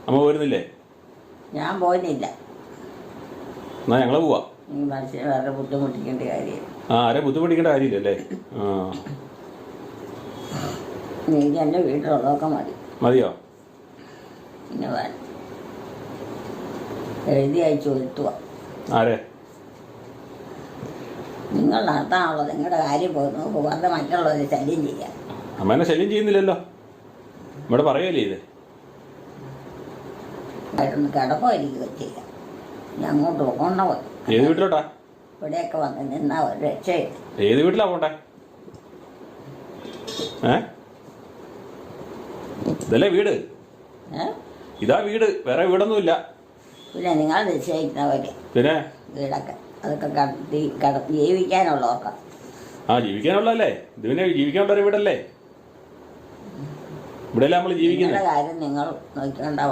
അമ്മ പോരുന്നില്ലേ? ഞാൻ പോയില്ല. എന്നാ ഞങ്ങൾ പോവാ. നീ മനുഷ്യനെ വേറെ ബുദ്ധിമുട്ടിക്കേണ്ട കാര്യം. ആരെ ബുദ്ധിമുട്ടിക്കേണ്ട കാര്യമില്ലല്ലേ? എനിക്ക് എൻ്റെ വീട്ടിലുള്ളതൊക്കെ മതി. മതിയോ? പിന്നെ വേണം എഴുതി അയച്ചു വരുത്തുക. ആരെ? നിങ്ങൾ നടത്താനുള്ളൂ. നിങ്ങളുടെ കാര്യം പോയി നോക്കുക. വെറുതെ മറ്റുള്ളവരെ ശല്യം ചെയ്യാം. അമ്മേനെ ശല്യം ചെയ്യുന്നില്ലല്ലോ. ഇവിടെ പറയല്ലേ ഇത്? ആയിട്ടൊന്ന് കിടക്കോ ഇരിക്കുക ചെയ്യാം. ഞാൻ അങ്ങോട്ട് പോകണ്ട പോയി. ഏത് വീട്ടിലോട്ടാ? ഇവിടെയൊക്കെ വന്ന് നിന്നാ ഒരു രക്ഷയില്ല. ഏത് വീട്ടിലാ പോണ്ടേ? ഇതല്ലേ വീട്? ഇതാ വീട്, വേറെ വീടൊന്നുമില്ല. പിന്നെ നിങ്ങൾ നിശ്ചയിക്കുന്നവര് പിന്നെ വീടൊക്കെ അതൊക്കെ ജീവിക്കാനുള്ളവർക്കാ. ജീവിക്കാനുള്ളതല്ലേ ഇത്? പിന്നെ ജീവിക്കാനുള്ള വീടല്ലേ? ഇവിടെ നമ്മൾ ജീവിക്കുന്നത്. കാര്യം നിങ്ങൾ നോക്കിക്കൊണ്ടാ